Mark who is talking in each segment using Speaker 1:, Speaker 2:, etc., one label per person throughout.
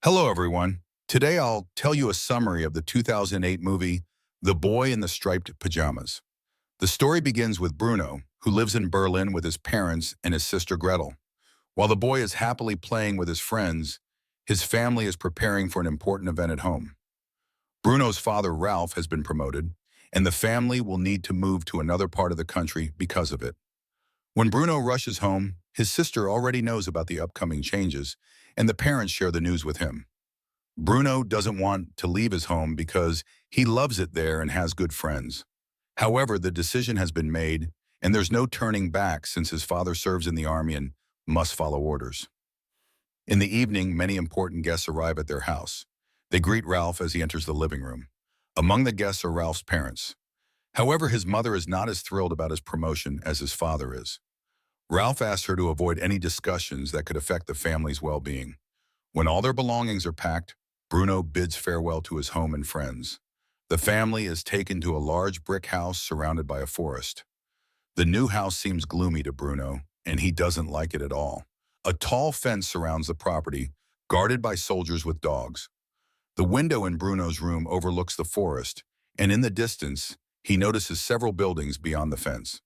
Speaker 1: Hello, everyone. Today I'll tell you a summary of the 2008 movie, The Boy in the Striped Pajamas. The story begins with Bruno, who lives in Berlin with his parents and his sister Gretel. While the boy is happily playing with his friends, his family is preparing for an important event at home. Bruno's father, Ralph, has been promoted, and the family will need to move to another part of the country because of it. When Bruno rushes home, his sister already knows about the upcoming changes, and the parents share the news with him. Bruno doesn't want to leave his home because he loves it there and has good friends. However, the decision has been made, and there's no turning back since his father serves in the army and must follow orders. In the evening, many important guests arrive at their house. They greet Ralph as he enters the living room. Among the guests are Ralph's parents. However, his mother is not as thrilled about his promotion as his father is. Ralph asks her to avoid any discussions that could affect the family's well-being. When all their belongings are packed, Bruno bids farewell to his home and friends. The family is taken to a large brick house surrounded by a forest. The new house seems gloomy to Bruno, and he doesn't like it at all. A tall fence surrounds the property, guarded by soldiers with dogs. The window in Bruno's room overlooks the forest, and in the distance, he notices several buildings beyond the fence.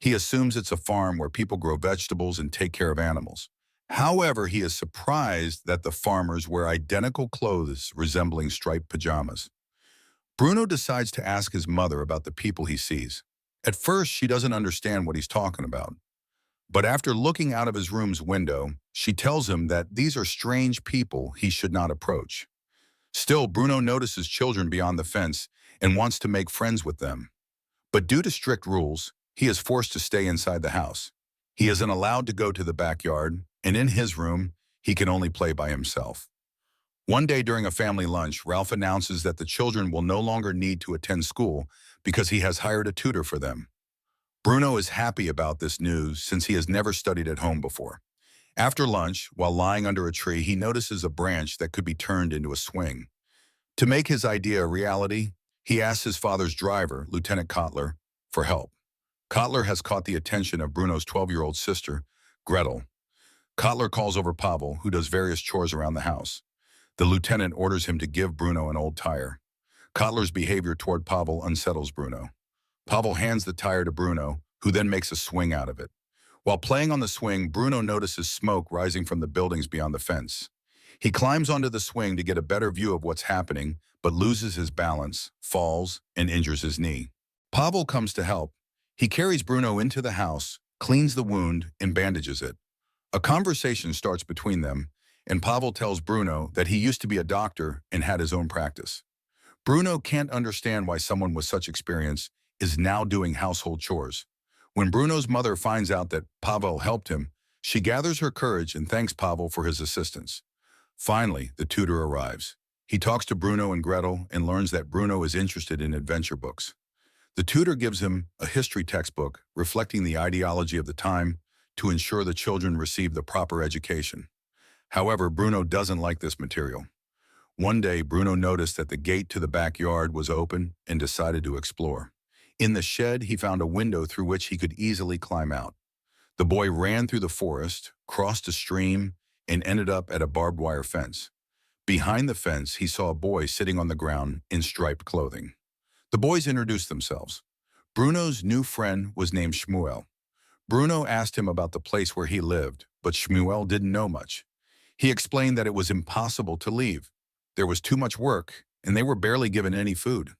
Speaker 1: He assumes it's a farm where people grow vegetables and take care of animals. However, he is surprised that the farmers wear identical clothes resembling striped pajamas. Bruno decides to ask his mother about the people he sees. At first, she doesn't understand what he's talking about. But after looking out of his room's window, she tells him that these are strange people he should not approach. Still, Bruno notices children beyond the fence and wants to make friends with them. But due to strict rules, he is forced to stay inside the house. He isn't allowed to go to the backyard, and in his room, he can only play by himself. One day during a family lunch, Ralph announces that the children will no longer need to attend school because he has hired a tutor for them. Bruno is happy about this news since he has never studied at home before. After lunch, while lying under a tree, he notices a branch that could be turned into a swing. To make his idea a reality, he asks his father's driver, Lieutenant Kotler, for help. Kotler has caught the attention of Bruno's 12-year-old sister, Gretel. Kotler calls over Pavel, who does various chores around the house. The lieutenant orders him to give Bruno an old tire. Kotler's behavior toward Pavel unsettles Bruno. Pavel hands the tire to Bruno, who then makes a swing out of it. While playing on the swing, Bruno notices smoke rising from the buildings beyond the fence. He climbs onto the swing to get a better view of what's happening, but loses his balance, falls, and injures his knee. Pavel comes to help. He carries Bruno into the house, cleans the wound, and bandages it. A conversation starts between them, and Pavel tells Bruno that he used to be a doctor and had his own practice. Bruno can't understand why someone with such experience is now doing household chores. When Bruno's mother finds out that Pavel helped him, she gathers her courage and thanks Pavel for his assistance. Finally, the tutor arrives. He talks to Bruno and Gretel and learns that Bruno is interested in adventure books. The tutor gives him a history textbook reflecting the ideology of the time to ensure the children receive the proper education. However, Bruno doesn't like this material. One day, Bruno noticed that the gate to the backyard was open and decided to explore. In the shed, he found a window through which he could easily climb out. The boy ran through the forest, crossed a stream, and ended up at a barbed wire fence. Behind the fence, he saw a boy sitting on the ground in striped clothing. The boys introduced themselves. Bruno's new friend was named Shmuel. Bruno asked him about the place where he lived, but Shmuel didn't know much. He explained that it was impossible to leave. There was too much work, and they were barely given any food.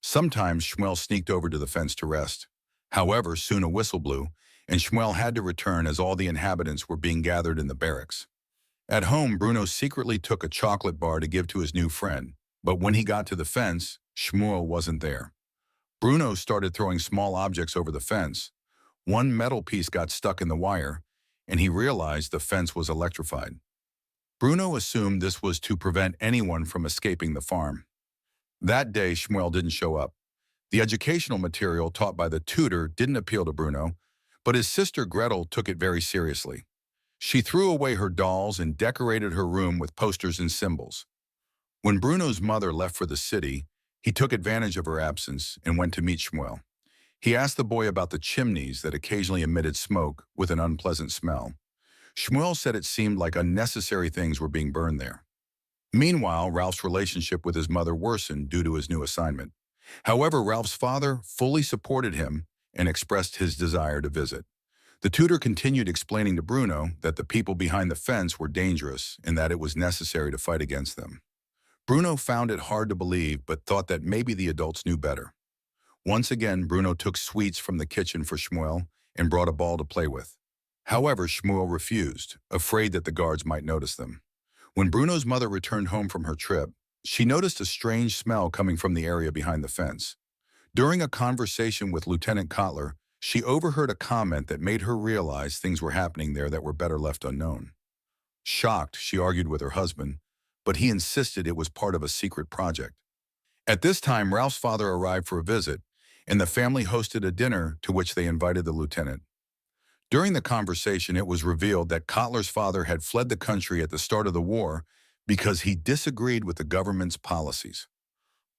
Speaker 1: Sometimes Shmuel sneaked over to the fence to rest. However, soon a whistle blew, and Shmuel had to return as all the inhabitants were being gathered in the barracks. At home, Bruno secretly took a chocolate bar to give to his new friend, but when he got to the fence, Shmuel wasn't there. Bruno started throwing small objects over the fence. One metal piece got stuck in the wire, and he realized the fence was electrified. Bruno assumed this was to prevent anyone from escaping the farm. That day, Shmuel didn't show up. The educational material taught by the tutor didn't appeal to Bruno, but his sister Gretel took it very seriously. She threw away her dolls and decorated her room with posters and symbols. When Bruno's mother left for the city, he took advantage of her absence and went to meet Shmuel. He asked the boy about the chimneys that occasionally emitted smoke with an unpleasant smell. Shmuel said it seemed like unnecessary things were being burned there. Meanwhile, Ralph's relationship with his mother worsened due to his new assignment. However, Ralph's father fully supported him and expressed his desire to visit. The tutor continued explaining to Bruno that the people behind the fence were dangerous and that it was necessary to fight against them. Bruno found it hard to believe but thought that maybe the adults knew better. Once again, Bruno took sweets from the kitchen for Shmuel and brought a ball to play with. However, Shmuel refused, afraid that the guards might notice them. When Bruno's mother returned home from her trip, she noticed a strange smell coming from the area behind the fence. During a conversation with Lieutenant Kotler, she overheard a comment that made her realize things were happening there that were better left unknown. Shocked, she argued with her husband, but he insisted it was part of a secret project. At this time, Ralph's father arrived for a visit, and the family hosted a dinner to which they invited the lieutenant. During the conversation, it was revealed that Kotler's father had fled the country at the start of the war because he disagreed with the government's policies.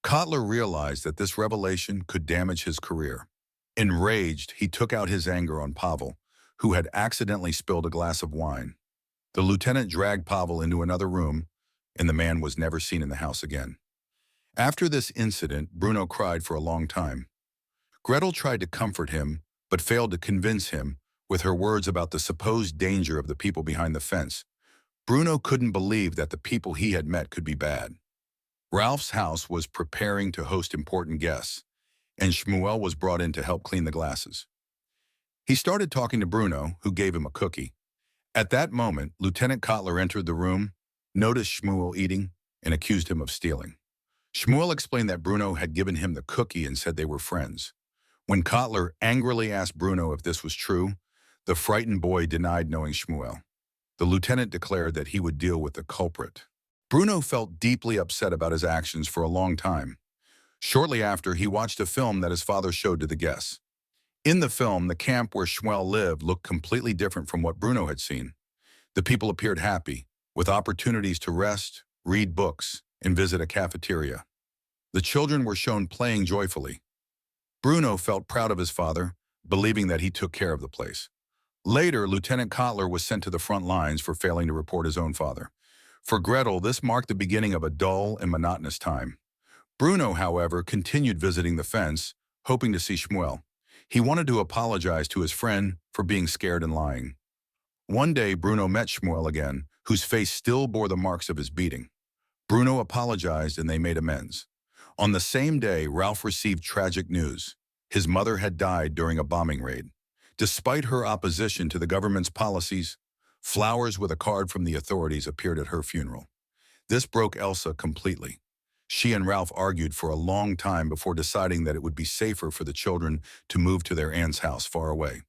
Speaker 1: Kotler realized that this revelation could damage his career. Enraged, he took out his anger on Pavel, who had accidentally spilled a glass of wine. The lieutenant dragged Pavel into another room, and the man was never seen in the house again. After this incident, Bruno cried for a long time. Gretel tried to comfort him, but failed to convince him with her words about the supposed danger of the people behind the fence. Bruno couldn't believe that the people he had met could be bad. Ralph's house was preparing to host important guests, and Shmuel was brought in to help clean the glasses. He started talking to Bruno, who gave him a cookie. At that moment, Lieutenant Kotler entered the room, noticed Shmuel eating, and accused him of stealing. Shmuel explained that Bruno had given him the cookie and said they were friends. When Kotler angrily asked Bruno if this was true, the frightened boy denied knowing Shmuel. The lieutenant declared that he would deal with the culprit. Bruno felt deeply upset about his actions for a long time. Shortly after, he watched a film that his father showed to the guests. In the film, the camp where Shmuel lived looked completely different from what Bruno had seen. The people appeared happy, with opportunities to rest, read books, and visit a cafeteria. The children were shown playing joyfully. Bruno felt proud of his father, believing that he took care of the place. Later, Lieutenant Kotler was sent to the front lines for failing to report his own father. For Gretel, this marked the beginning of a dull and monotonous time. Bruno, however, continued visiting the fence, hoping to see Shmuel. He wanted to apologize to his friend for being scared and lying. One day, Bruno met Shmuel again, whose face still bore the marks of his beating. Bruno apologized and they made amends. On the same day, Ralph received tragic news. His mother had died during a bombing raid. Despite her opposition to the government's policies, flowers with a card from the authorities appeared at her funeral. This broke Elsa completely. She and Ralph argued for a long time before deciding that it would be safer for the children to move to their aunt's house far away.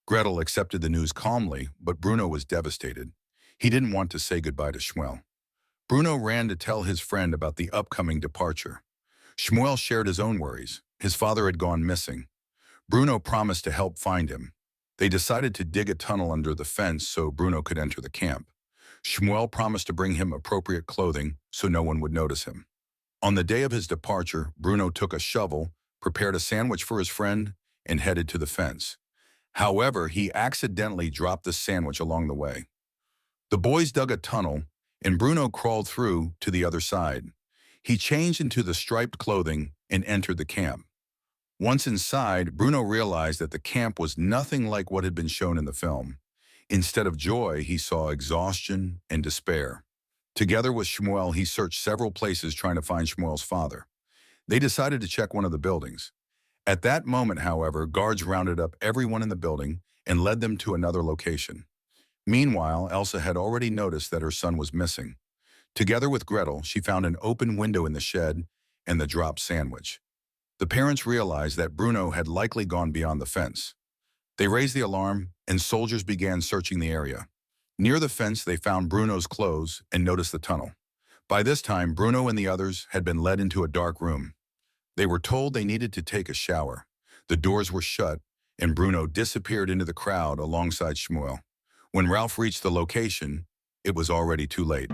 Speaker 1: Gretel accepted the news calmly, but Bruno was devastated. He didn't want to say goodbye to Shmuel. Bruno ran to tell his friend about the upcoming departure. Shmuel shared his own worries. His father had gone missing. Bruno promised to help find him. They decided to dig a tunnel under the fence so Bruno could enter the camp. Shmuel promised to bring him appropriate clothing so no one would notice him. On the day of his departure, Bruno took a shovel, prepared a sandwich for his friend, and headed to the fence. However, he accidentally dropped the sandwich along the way. The boys dug a tunnel, and Bruno crawled through to the other side. He changed into the striped clothing and entered the camp. Once inside, Bruno realized that the camp was nothing like what had been shown in the film. Instead of joy, he saw exhaustion and despair. Together with Shmuel, he searched several places trying to find Shmuel's father. They decided to check one of the buildings. At that moment, however, guards rounded up everyone in the building and led them to another location. Meanwhile, Elsa had already noticed that her son was missing. Together with Gretel, she found an open window in the shed and the dropped sandwich. The parents realized that Bruno had likely gone beyond the fence. They raised the alarm, and soldiers began searching the area. Near the fence, they found Bruno's clothes and noticed the tunnel. By this time, Bruno and the others had been led into a dark room. They were told they needed to take a shower. The doors were shut, and Bruno disappeared into the crowd alongside Shmuel. When Ralph reached the location, it was already too late.